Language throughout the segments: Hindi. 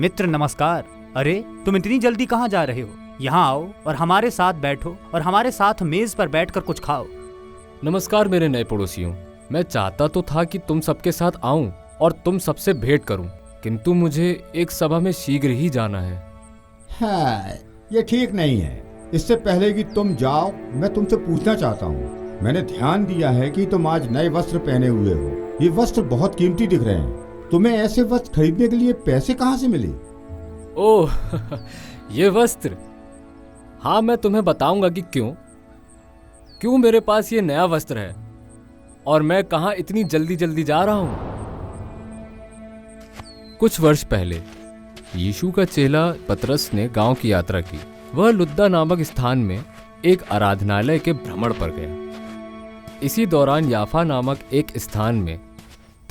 मित्र नमस्कार। अरे तुम इतनी जल्दी कहाँ जा रहे हो? यहाँ आओ और हमारे साथ बैठो और हमारे साथ मेज पर बैठकर कुछ खाओ। नमस्कार मेरे नए पड़ोसियों। मैं चाहता तो था कि तुम सबके साथ आऊं और तुम सबसे भेंट करूं, किंतु मुझे एक सभा में शीघ्र ही जाना है। हाँ, ये ठीक नहीं है। इससे पहले कि तुम जाओ, मैं तुमसे पूछना चाहता हूँ। मैंने ध्यान दिया है कि तुम आज नए वस्त्र पहने हुए हो। ये वस्त्र बहुत कीमती दिख रहे हैं। तुम्हें ऐसे वस्त्र खरीदने के लिए पैसे कहाँ से मिले? ओह ये वस्त्र। हाँ, मैं तुम्हें बताऊंगा कि क्यों मेरे पास ये नया वस्त्र है और मैं कहाँ इतनी जल्दी जल्दी जा रहा हूँ। कुछ वर्ष पहले यीशु का चेला पतरस ने गांव की यात्रा की। वह लुद्दा नामक स्थान में एक आराधनालय के भ्रमण पर गया। इसी दौरान याफा नामक एक स्थान में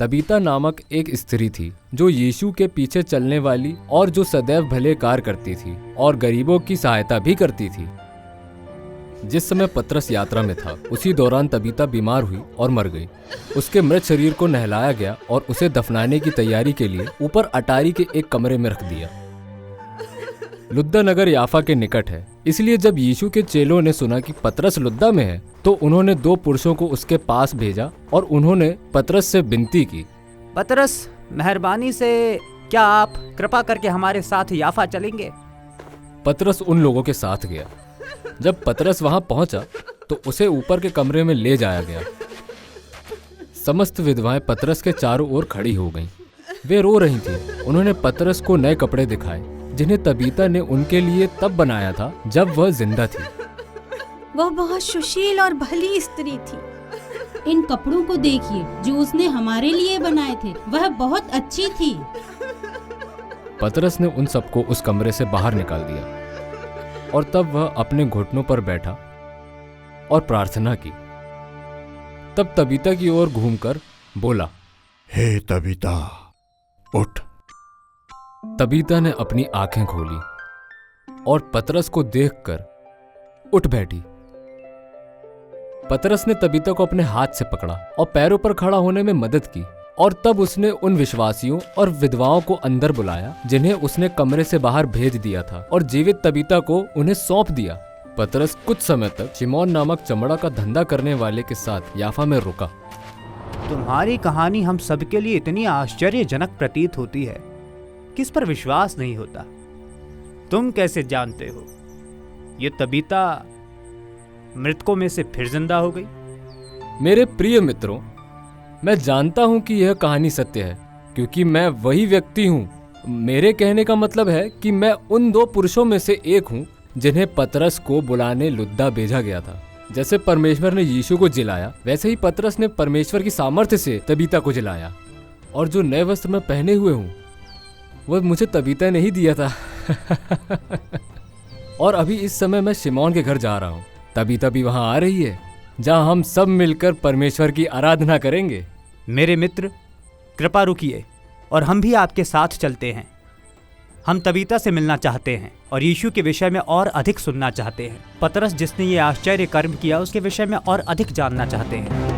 तबीता नामक एक स्त्री थी, जो यीशु के पीछे चलने वाली और जो सदैव भले कार्य करती थी और गरीबों की सहायता भी करती थी। जिस समय पतरस यात्रा में था, उसी दौरान तबीता बीमार हुई और मर गई। उसके मृत शरीर को नहलाया गया और उसे दफनाने की तैयारी के लिए ऊपर अटारी के एक कमरे में रख दिया। लुद्दा नगर याफा के निकट है, इसलिए जब यीशु के चेलों ने सुना कि पतरस लुद्दा में है, तो उन्होंने 2 पुरुषों को उसके पास भेजा और उन्होंने पतरस से विनती की, पतरस, मेहरबानी से क्या आप कृपा करके हमारे साथ याफा चलेंगे? पतरस उन लोगों के साथ गया। जब पतरस वहां पहुंचा तो उसे ऊपर के कमरे में ले जाया गया। समस्त विधवाएं पतरस के चारों ओर खड़ी हो गईं। वे रो रही थीं। उन्होंने पतरस को नए कपड़े दिखाए, जिन्हें तबीता ने उनके लिए तब बनाया था जब वह जिंदा थी। वह बहुत सुशील और भली स्त्री थी। इन कपड़ों को देखिए जो उसने हमारे लिए बनाए थे, वह बहुत अच्छी थी। पतरस ने उन सबको उस कमरे से बाहर निकाल दिया और तब वह अपने घुटनों पर बैठा और प्रार्थना की। तब तबीता की ओर घूमकर बोला, हे तबीता, उठ। तबीता ने अपनी आंखें खोली और पतरस को देखकर उठ बैठी। पतरस ने तबीता को अपने हाथ से पकड़ा और पैरों पर खड़ा होने में मदद की, और तब उसने उन विश्वासियों और विधवाओं को अंदर बुलाया जिन्हें उसने कमरे से बाहर भेज दिया था, और जीवित तबीता को उन्हें सौंप दिया। पतरस कुछ समय तक शिमोन नामक चमड़ा का धंधा करने वाले के साथ याफा में रुका। तुम्हारी कहानी हम सबके लिए इतनी आश्चर्यजनक प्रतीत होती है, किस पर विश्वास नहीं होता। तुम कैसे जानते हो ये तबीता मृतकों में से फिर जिंदा हो गई? मेरे प्रिय मित्रों, मैं जानता हूं कि यह कहानी सत्य है, क्योंकि मैं वही व्यक्ति हूं। मेरे कहने का मतलब है कि मैं उन 2 पुरुषों में से एक हूं जिन्हें पतरस को बुलाने लुद्दा भेजा गया था। जैसे परमेश्वर ने यीशु को जिलाया, वैसे ही पतरस ने परमेश्वर की सामर्थ्य से तबीता को जिलाया। और जो नए वस्त्र मैं पहने हुए हूं, वह मुझे तबीता ने ही दिया था। और अभी इस समय मैं शिमोन के घर जा रहा हूं। तबीता भी वहां आ रही है, जहां हम सब मिलकर परमेश्वर की आराधना करेंगे। मेरे मित्र, कृपा रुकिए और हम भी आपके साथ चलते हैं। हम तबीता से मिलना चाहते हैं और यीशु के विषय में और अधिक सुनना चाहते हैं। पतरस जिसने ये आश्चर्य कर्म किया, उसके विषय में और अधिक जानना चाहते हैं।